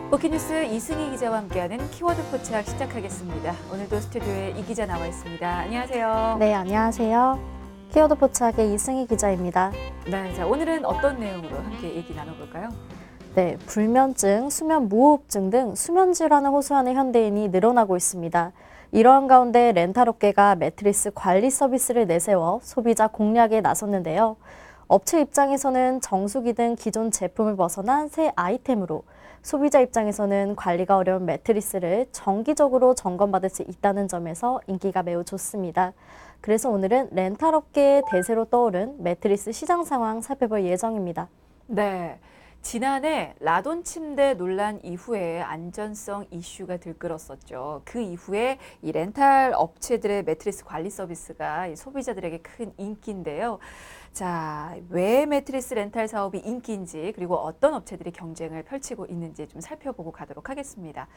포켓뉴스 이승희 기자와 함께하는 키워드 포착 시작하겠습니다. 오늘도 스튜디오에 이 기자 나와 있습니다. 안녕하세요. 네, 안녕하세요. 키워드 포착의 이승희 기자입니다. 네, 자 오늘은 어떤 내용으로 함께 얘기 나눠볼까요? 네, 불면증, 수면 무호흡증 등 수면 질환을 호소하는 현대인이 늘어나고 있습니다. 이러한 가운데 렌탈업계가 매트리스 관리 서비스를 내세워 소비자 공략에 나섰는데요. 업체 입장에서는 정수기 등 기존 제품을 벗어난 새 아이템으로 소비자 입장에서는 관리가 어려운 매트리스를 정기적으로 점검받을 수 있다는 점에서 인기가 매우 좋습니다. 그래서 오늘은 렌탈업계의 대세로 떠오른 매트리스 시장 상황 살펴볼 예정입니다. 네, 지난해 라돈 침대 논란 이후에 안전성 이슈가 들끓었었죠. 그 이후에 이 렌탈 업체들의 매트리스 관리 서비스가 이 소비자들에게 큰 인기인데요. 자, 왜 매트리스 렌탈 사업이 인기인지 그리고 어떤 업체들이 경쟁을 펼치고 있는지 좀 살펴보고 가도록 하겠습니다.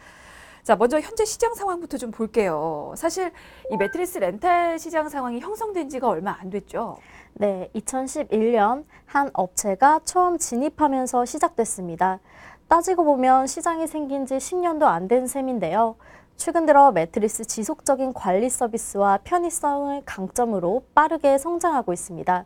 자, 먼저 현재 시장 상황부터 좀 볼게요. 사실 이 매트리스 렌탈 시장 상황이 형성된 지가 얼마 안 됐죠. 네, 2011년 한 업체가 처음 진입하면서 시작됐습니다. 따지고 보면 시장이 생긴 지 10년도 안 된 셈인데요. 최근 들어 매트리스 지속적인 관리 서비스와 편의성을 강점으로 빠르게 성장하고 있습니다.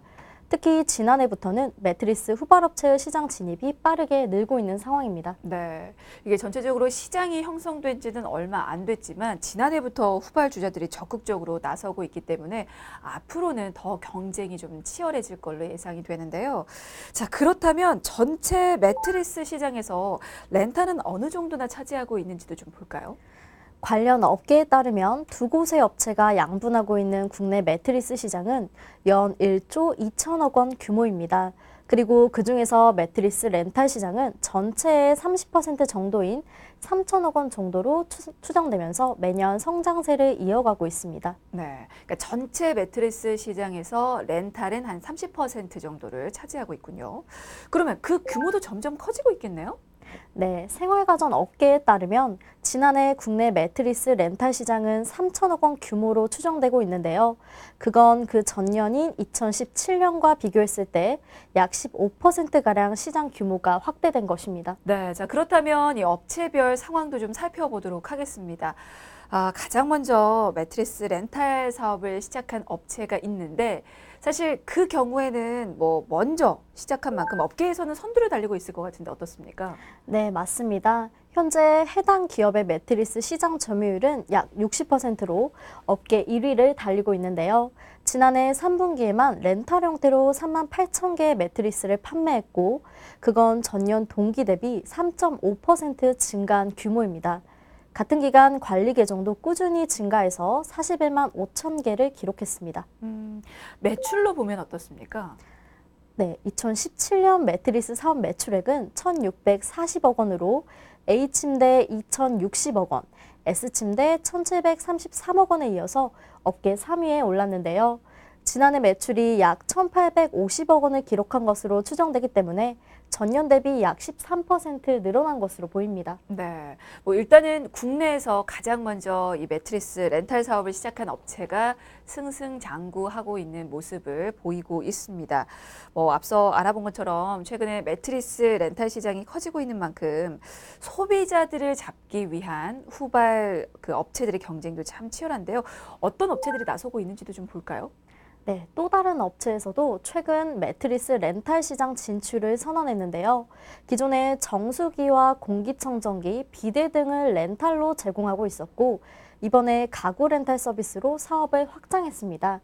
특히 지난해부터는 매트리스 후발업체의 시장 진입이 빠르게 늘고 있는 상황입니다. 네, 이게 전체적으로 시장이 형성된 지는 얼마 안 됐지만 지난해부터 후발주자들이 적극적으로 나서고 있기 때문에 앞으로는 더 경쟁이 좀 치열해질 걸로 예상이 되는데요. 자, 그렇다면 전체 매트리스 시장에서 렌탈은 어느 정도나 차지하고 있는지도 좀 볼까요? 관련 업계에 따르면 두 곳의 업체가 양분하고 있는 국내 매트리스 시장은 연 1조 2천억 원 규모입니다. 그리고 그중에서 매트리스 렌탈 시장은 전체의 30% 정도인 3천억 원 정도로 추정되면서 매년 성장세를 이어가고 있습니다. 네, 그러니까 전체 매트리스 시장에서 렌탈은 한 30% 정도를 차지하고 있군요. 그러면 그 규모도 점점 커지고 있겠네요? 네, 생활가전 업계에 따르면 지난해 국내 매트리스 렌탈 시장은 3천억 원 규모로 추정되고 있는데요. 그건 그 전년인 2017년과 비교했을 때 약 15%가량 시장 규모가 확대된 것입니다. 네, 자 그렇다면 이 업체별 상황도 좀 살펴보도록 하겠습니다. 가장 먼저 매트리스 렌탈 사업을 시작한 업체가 있는데 사실 그 경우에는 뭐 먼저 시작한 만큼 업계에서는 선두를 달리고 있을 것 같은데 어떻습니까? 네, 맞습니다. 현재 해당 기업의 매트리스 시장 점유율은 약 60%로 업계 1위를 달리고 있는데요. 지난해 3분기에만 렌탈 형태로 3만 8천 개의 매트리스를 판매했고, 그건 전년 동기 대비 3.5% 증가한 규모입니다. 같은 기간 관리 계정도 꾸준히 증가해서 41만 5천 개를 기록했습니다. 매출로 보면 어떻습니까? 네, 2017년 매트리스 사업 매출액은 1,640억 원으로 A침대 2,060억 원, S침대 1,733억 원에 이어서 업계 3위에 올랐는데요. 지난해 매출이 약 1,850억 원을 기록한 것으로 추정되기 때문에 전년 대비 약 13% 늘어난 것으로 보입니다. 네, 뭐 일단은 국내에서 가장 먼저 이 매트리스 렌탈 사업을 시작한 업체가 승승장구하고 있는 모습을 보이고 있습니다. 뭐 앞서 알아본 것처럼 최근에 매트리스 렌탈 시장이 커지고 있는 만큼 소비자들을 잡기 위한 후발 그 업체들의 경쟁도 참 치열한데요. 어떤 업체들이 나서고 있는지도 좀 볼까요? 네, 또 다른 업체에서도 최근 매트리스 렌탈 시장 진출을 선언했는데요. 기존에 정수기와 공기청정기, 비데 등을 렌탈로 제공하고 있었고 이번에 가구 렌탈 서비스로 사업을 확장했습니다.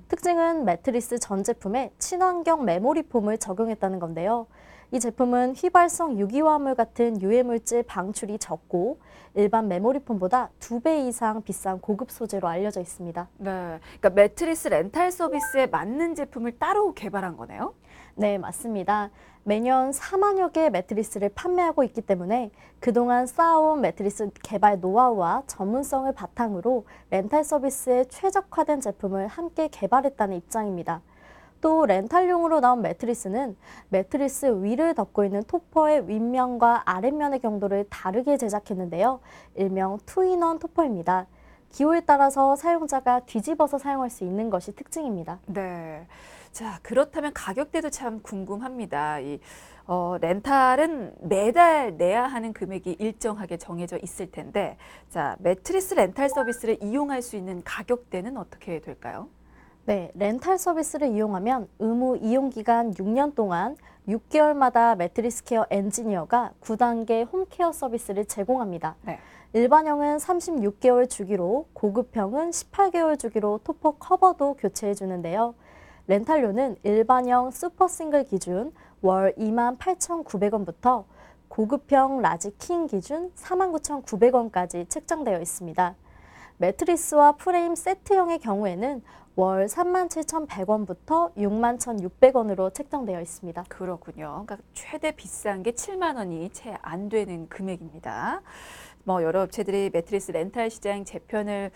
특징은 매트리스 전 제품에 친환경 메모리 폼을 적용했다는 건데요. 이 제품은 휘발성 유기화합물 같은 유해물질 방출이 적고 일반 메모리 폼보다 2배 이상 비싼 고급 소재로 알려져 있습니다. 네, 그러니까 매트리스 렌탈 서비스에 맞는 제품을 따로 개발한 거네요? 네, 맞습니다. 매년 4만여 개의 매트리스를 판매하고 있기 때문에 그동안 쌓아온 매트리스 개발 노하우와 전문성을 바탕으로 렌탈 서비스에 최적화된 제품을 함께 개발했다는 입장입니다. 또 렌탈용으로 나온 매트리스는 매트리스 위를 덮고 있는 토퍼의 윗면과 아랫면의 경도를 다르게 제작했는데요. 일명 투인원 토퍼입니다. 기호에 따라서 사용자가 뒤집어서 사용할 수 있는 것이 특징입니다. 네. 자, 그렇다면 가격대도 참 궁금합니다. 렌탈은 매달 내야 하는 금액이 일정하게 정해져 있을 텐데, 자, 매트리스 렌탈 서비스를 이용할 수 있는 가격대는 어떻게 될까요? 네, 렌탈 서비스를 이용하면 의무 이용 기간 6년 동안 6개월마다 매트리스 케어 엔지니어가 9단계 홈케어 서비스를 제공합니다. 네. 일반형은 36개월 주기로, 고급형은 18개월 주기로 토퍼 커버도 교체해 주는데요. 렌탈료는 일반형 슈퍼 싱글 기준 월 28,900원부터 고급형 라지 킹 기준 49,900원까지 책정되어 있습니다. 매트리스와 프레임 세트형의 경우에는 월 37,100원부터 61,600원으로 책정되어 있습니다. 그렇군요. 그러니까 최대 비싼 게 7만 원이 채 안 되는 금액입니다. 뭐 여러 업체들이 매트리스 렌탈 시장 재편을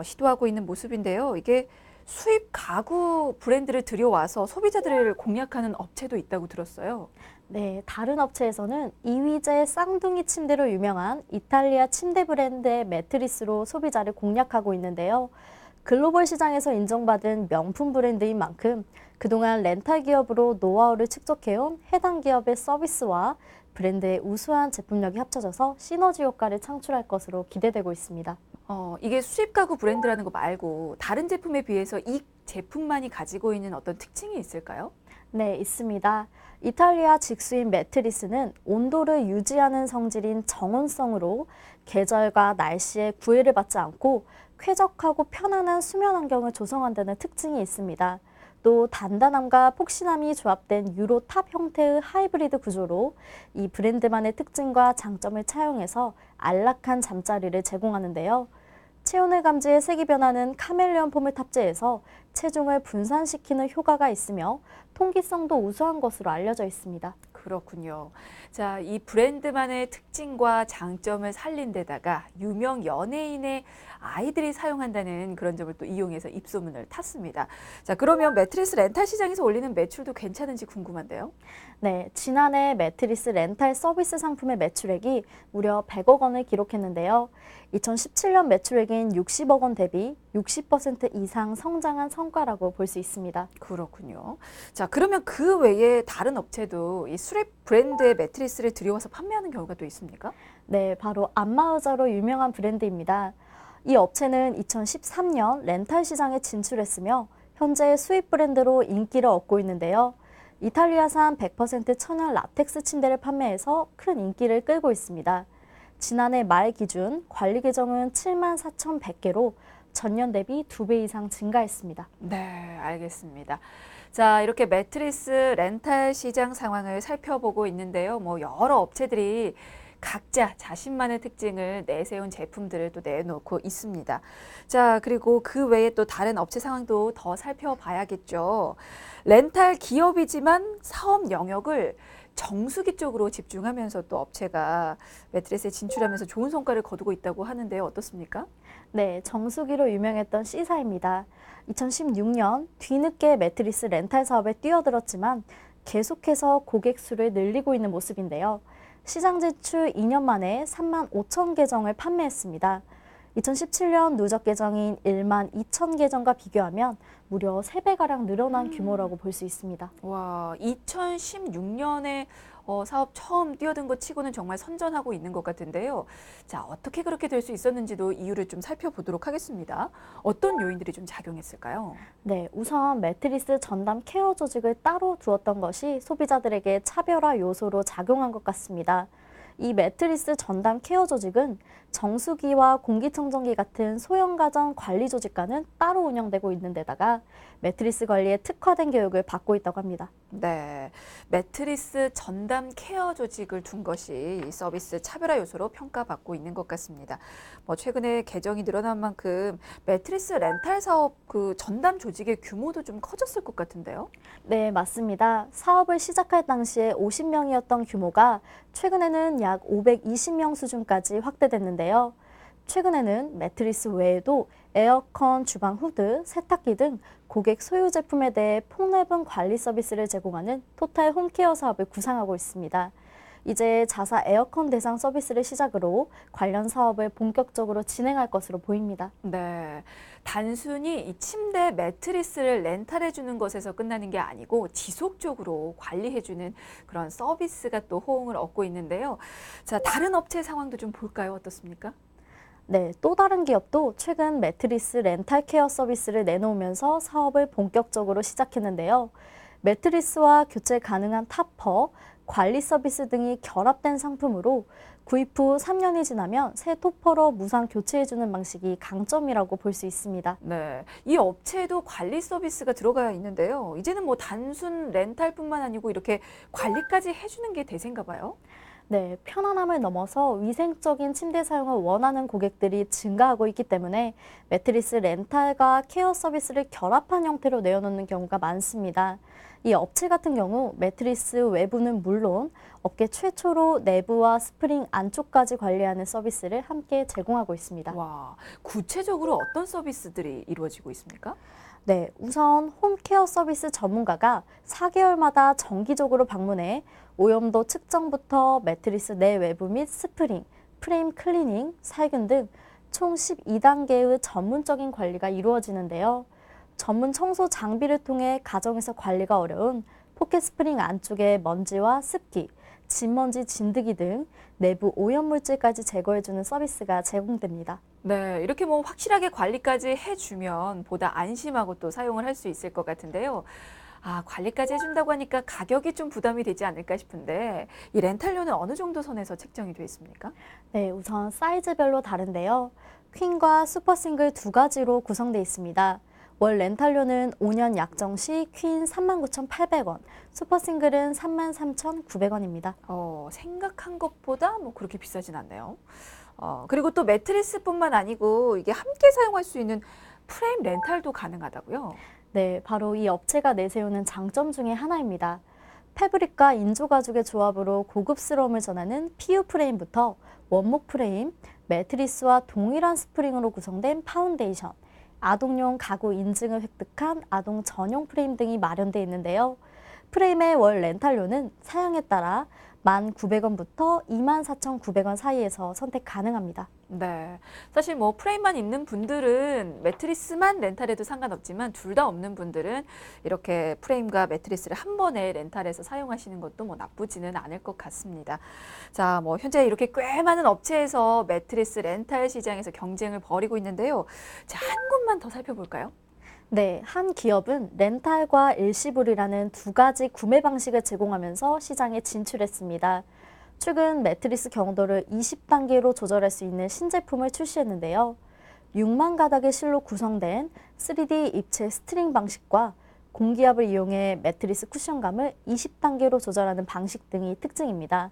시도하고 있는 모습인데요. 이게 수입 가구 브랜드를 들여와서 소비자들을 공략하는 업체도 있다고 들었어요. 네, 다른 업체에서는 이휘재 쌍둥이 침대로 유명한 이탈리아 침대 브랜드의 매트리스로 소비자를 공략하고 있는데요. 글로벌 시장에서 인정받은 명품 브랜드인 만큼 그동안 렌탈 기업으로 노하우를 축적해온 해당 기업의 서비스와 브랜드의 우수한 제품력이 합쳐져서 시너지 효과를 창출할 것으로 기대되고 있습니다. 이게 수입 가구 브랜드라는 거 말고 다른 제품에 비해서 이 제품만이 가지고 있는 어떤 특징이 있을까요? 네, 있습니다. 이탈리아 직수인 매트리스는 온도를 유지하는 성질인 정온성으로 계절과 날씨에 구애를 받지 않고 쾌적하고 편안한 수면 환경을 조성한다는 특징이 있습니다. 또 단단함과 폭신함이 조합된 유로 탑 형태의 하이브리드 구조로 이 브랜드만의 특징과 장점을 차용해서 안락한 잠자리를 제공하는데요. 체온을 감지해 색이 변하는 카멜레온 폼을 탑재해서 체중을 분산시키는 효과가 있으며 통기성도 우수한 것으로 알려져 있습니다. 그렇군요. 자, 이 브랜드만의 특징과 장점을 살린 데다가 유명 연예인의 아이들이 사용한다는 그런 점을 또 이용해서 입소문을 탔습니다. 자, 그러면 매트리스 렌탈 시장에서 올리는 매출도 괜찮은지 궁금한데요. 네, 지난해 매트리스 렌탈 서비스 상품의 매출액이 무려 100억 원을 기록했는데요. 2017년 매출액인 60억 원 대비 60% 이상 성장한 성과라고 볼 수 있습니다. 그렇군요. 자, 그러면 그 외에 다른 업체도 이 수입 브랜드의 매트리스를 들여와서 판매하는 경우가 또 있습니까? 네, 바로 안마의자로 유명한 브랜드입니다. 이 업체는 2013년 렌탈 시장에 진출했으며 현재 수입 브랜드로 인기를 얻고 있는데요. 이탈리아산 100% 천연 라텍스 침대를 판매해서 큰 인기를 끌고 있습니다. 지난해 말 기준 관리 계정은 74,100개로 전년 대비 2배 이상 증가했습니다. 네, 알겠습니다. 자, 이렇게 매트리스 렌탈 시장 상황을 살펴보고 있는데요. 뭐 여러 업체들이 각자 자신만의 특징을 내세운 제품들을 또 내놓고 있습니다. 자, 그리고 그 외에 또 다른 업체 상황도 더 살펴봐야겠죠. 렌탈 기업이지만 사업 영역을 정수기 쪽으로 집중하면서 또 업체가 매트리스에 진출하면서 좋은 성과를 거두고 있다고 하는데요. 어떻습니까? 네, 정수기로 유명했던 C사입니다. 2016년 뒤늦게 매트리스 렌탈 사업에 뛰어들었지만 계속해서 고객 수를 늘리고 있는 모습인데요. 시장 진출 2년 만에 3만 5천 계정을 판매했습니다. 2017년 누적 계정인 1만 2천 계정과 비교하면 무려 3배가량 늘어난 규모라고 볼 수 있습니다. 와, 2016년에 사업 처음 뛰어든 것 치고는 정말 선전하고 있는 것 같은데요. 자, 어떻게 그렇게 될 수 있었는지도 이유를 좀 살펴보도록 하겠습니다. 어떤 요인들이 좀 작용했을까요? 네, 우선 매트리스 전담 케어 조직을 따로 두었던 것이 소비자들에게 차별화 요소로 작용한 것 같습니다. 이 매트리스 전담 케어 조직은 정수기와 공기청정기 같은 소형 가전 관리 조직과는 따로 운영되고 있는 데다가 매트리스 관리에 특화된 교육을 받고 있다고 합니다. 네, 매트리스 전담 케어 조직을 둔 것이 이 서비스 차별화 요소로 평가받고 있는 것 같습니다. 뭐 최근에 개정이 늘어난 만큼 매트리스 렌탈 사업 그 전담 조직의 규모도 좀 커졌을 것 같은데요. 네, 맞습니다. 사업을 시작할 당시에 50명이었던 규모가 최근에는 약 520명 수준까지 확대됐는데요. 최근에는 매트리스 외에도 에어컨, 주방 후드, 세탁기 등 고객 소유 제품에 대해 폭넓은 관리 서비스를 제공하는 토탈 홈케어 사업을 구상하고 있습니다. 이제 자사 에어컨 대상 서비스를 시작으로 관련 사업을 본격적으로 진행할 것으로 보입니다. 네. 단순히 이 침대 매트리스를 렌탈해 주는 것에서 끝나는 게 아니고 지속적으로 관리해 주는 그런 서비스가 또 호응을 얻고 있는데요. 자, 다른 업체 상황도 좀 볼까요? 어떻습니까? 네, 또 다른 기업도 최근 매트리스 렌탈 케어 서비스를 내놓으면서 사업을 본격적으로 시작했는데요. 매트리스와 교체 가능한 타퍼, 관리 서비스 등이 결합된 상품으로 구입 후 3년이 지나면 새 토퍼로 무상 교체해주는 방식이 강점이라고 볼 수 있습니다. 네. 이 업체에도 관리 서비스가 들어가 있는데요. 이제는 뭐 단순 렌탈뿐만 아니고 이렇게 관리까지 해주는 게 대세인가 봐요. 네, 편안함을 넘어서 위생적인 침대 사용을 원하는 고객들이 증가하고 있기 때문에 매트리스 렌탈과 케어 서비스를 결합한 형태로 내어놓는 경우가 많습니다. 이 업체 같은 경우 매트리스 외부는 물론 업계 최초로 내부와 스프링 안쪽까지 관리하는 서비스를 함께 제공하고 있습니다. 와, 구체적으로 어떤 서비스들이 이루어지고 있습니까? 네, 우선 홈케어 서비스 전문가가 4개월마다 정기적으로 방문해 오염도 측정부터 매트리스 내 외부 및 스프링, 프레임 클리닝, 살균 등 총 12단계의 전문적인 관리가 이루어지는데요. 전문 청소 장비를 통해 가정에서 관리가 어려운 포켓 스프링 안쪽의 먼지와 습기, 진먼지 진드기 등 내부 오염물질까지 제거해주는 서비스가 제공됩니다. 네, 이렇게 뭐 확실하게 관리까지 해주면 보다 안심하고 또 사용을 할 수 있을 것 같은데요. 아, 관리까지 해준다고 하니까 가격이 좀 부담이 되지 않을까 싶은데 이 렌탈료는 어느 정도 선에서 책정이 되어 있습니까? 네, 우선 사이즈별로 다른데요. 퀸과 슈퍼싱글 두 가지로 구성되어 있습니다. 월 렌탈료는 5년 약정 시 퀸 39,800원, 슈퍼싱글은 33,900원입니다. 생각한 것보다 뭐 그렇게 비싸진 않네요. 그리고 또 매트리스뿐만 아니고 이게 함께 사용할 수 있는 프레임 렌탈도 가능하다고요? 네, 바로 이 업체가 내세우는 장점 중에 하나입니다. 패브릭과 인조가죽의 조합으로 고급스러움을 전하는 PU 프레임부터 원목 프레임, 매트리스와 동일한 스프링으로 구성된 파운데이션, 아동용 가구 인증을 획득한 아동 전용 프레임 등이 마련되어 있는데요. 프레임의 월 렌탈료는 사양에 따라 1,900원부터 24,900원 사이에서 선택 가능합니다. 네. 사실 뭐 프레임만 있는 분들은 매트리스만 렌탈해도 상관없지만 둘 다 없는 분들은 이렇게 프레임과 매트리스를 한 번에 렌탈해서 사용하시는 것도 뭐 나쁘지는 않을 것 같습니다. 자, 뭐 현재 이렇게 꽤 많은 업체에서 매트리스 렌탈 시장에서 경쟁을 벌이고 있는데요. 자, 한 곳만 더 살펴볼까요? 네, 한 기업은 렌탈과 일시불이라는 두 가지 구매 방식을 제공하면서 시장에 진출했습니다. 최근 매트리스 경도를 20단계로 조절할 수 있는 신제품을 출시했는데요. 6만 가닥의 실로 구성된 3D 입체 스트링 방식과 공기압을 이용해 매트리스 쿠션감을 20단계로 조절하는 방식 등이 특징입니다.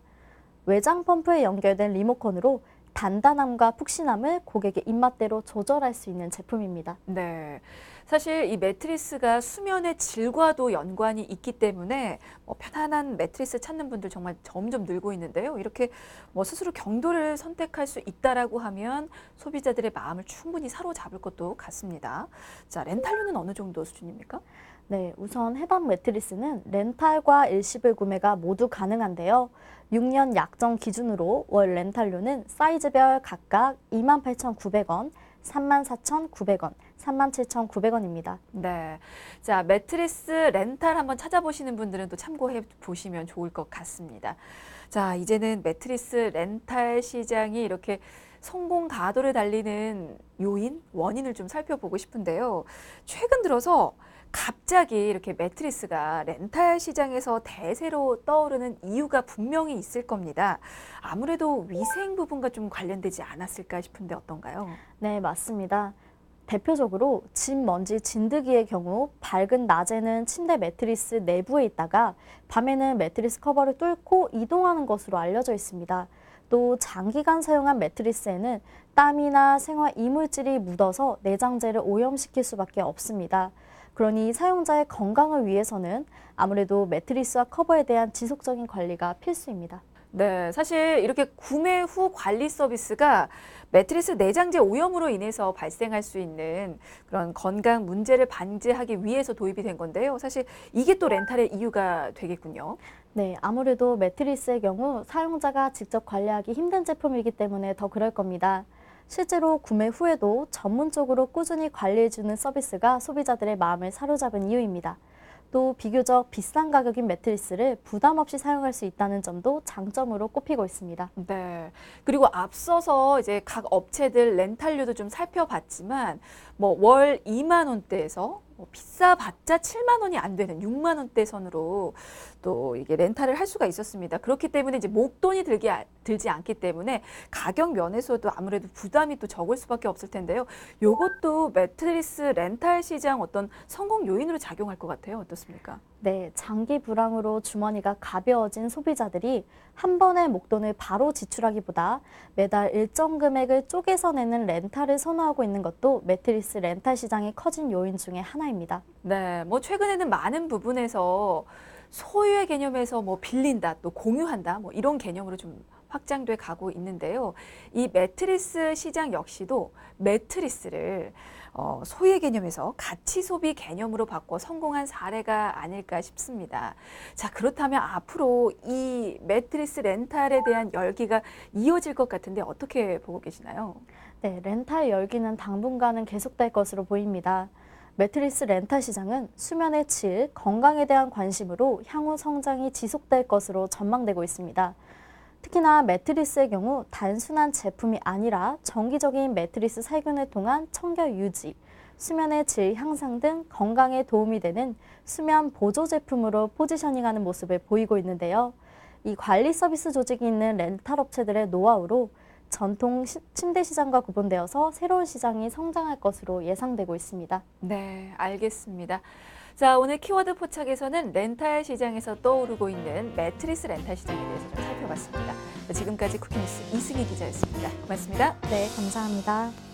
외장 펌프에 연결된 리모컨으로 단단함과 푹신함을 고객의 입맛대로 조절할 수 있는 제품입니다. 네. 사실 이 매트리스가 수면의 질과도 연관이 있기 때문에 뭐 편안한 매트리스 찾는 분들 정말 점점 늘고 있는데요. 이렇게 뭐 스스로 경도를 선택할 수 있다라고 하면 소비자들의 마음을 충분히 사로잡을 것도 같습니다. 자, 렌탈료는 어느 정도 수준입니까? 네, 우선 해당 매트리스는 렌탈과 일시불 구매가 모두 가능한데요. 6년 약정 기준으로 월 렌탈료는 사이즈별 각각 28,900원, 34,900원, 37,900원입니다. 네. 자, 매트리스 렌탈 한번 찾아보시는 분들은 또 참고해 보시면 좋을 것 같습니다. 자, 이제는 매트리스 렌탈 시장이 이렇게 성공 가도를 달리는 요인, 원인을 좀 살펴보고 싶은데요. 최근 들어서 갑자기 이렇게 매트리스가 렌탈 시장에서 대세로 떠오르는 이유가 분명히 있을 겁니다. 아무래도 위생 부분과 좀 관련되지 않았을까 싶은데 어떤가요? 네, 맞습니다. 대표적으로 진, 먼지, 진드기의 경우 밝은 낮에는 침대 매트리스 내부에 있다가 밤에는 매트리스 커버를 뚫고 이동하는 것으로 알려져 있습니다. 또 장기간 사용한 매트리스에는 땀이나 생활 이물질이 묻어서 내장재를 오염시킬 수밖에 없습니다. 그러니 사용자의 건강을 위해서는 아무래도 매트리스와 커버에 대한 지속적인 관리가 필수입니다. 네, 사실 이렇게 구매 후 관리 서비스가 매트리스 내장재 오염으로 인해서 발생할 수 있는 그런 건강 문제를 방지하기 위해서 도입이 된 건데요. 사실 이게 또 렌탈의 이유가 되겠군요. 네, 아무래도 매트리스의 경우 사용자가 직접 관리하기 힘든 제품이기 때문에 더 그럴 겁니다. 실제로 구매 후에도 전문적으로 꾸준히 관리해주는 서비스가 소비자들의 마음을 사로잡은 이유입니다. 또 비교적 비싼 가격인 매트리스를 부담 없이 사용할 수 있다는 점도 장점으로 꼽히고 있습니다. 네. 그리고 앞서서 이제 각 업체들 렌탈료도 좀 살펴봤지만 뭐 월 2만 원대에서 뭐 비싸봤자 7만 원이 안 되는 6만 원대 선으로 또 이게 렌탈을 할 수가 있었습니다. 그렇기 때문에 이제 목돈이 들지 않기 때문에 가격 면에서도 아무래도 부담이 또 적을 수밖에 없을 텐데요. 요것도 매트리스 렌탈 시장 어떤 성공 요인으로 작용할 것 같아요. 어떻습니까? 네, 장기 불황으로 주머니가 가벼워진 소비자들이 한 번의 목돈을 바로 지출하기보다 매달 일정 금액을 쪼개서 내는 렌탈을 선호하고 있는 것도 매트리스 렌탈 시장이 커진 요인 중에 하나입니다. 네, 뭐 최근에는 많은 부분에서 소유의 개념에서 뭐 빌린다, 또 공유한다, 뭐 이런 개념으로 좀 확장돼 가고 있는데요. 이 매트리스 시장 역시도 매트리스를 소유의 개념에서 가치 소비 개념으로 바꿔 성공한 사례가 아닐까 싶습니다. 자, 그렇다면 앞으로 이 매트리스 렌탈에 대한 열기가 이어질 것 같은데 어떻게 보고 계시나요? 네, 렌탈 열기는 당분간은 계속될 것으로 보입니다. 매트리스 렌탈 시장은 수면의 질, 건강에 대한 관심으로 향후 성장이 지속될 것으로 전망되고 있습니다. 특히나 매트리스의 경우 단순한 제품이 아니라 정기적인 매트리스 살균을 통한 청결 유지, 수면의 질 향상 등 건강에 도움이 되는 수면 보조 제품으로 포지셔닝하는 모습을 보이고 있는데요. 이 관리 서비스 조직이 있는 렌탈 업체들의 노하우로 전통 침대 시장과 구분되어서 새로운 시장이 성장할 것으로 예상되고 있습니다. 네, 알겠습니다. 자, 오늘 키워드 포착에서는 렌탈 시장에서 떠오르고 있는 매트리스 렌탈 시장에 대해서 좀 살펴봤습니다. 지금까지 쿠키뉴스 이승희 기자였습니다. 고맙습니다. 네, 감사합니다.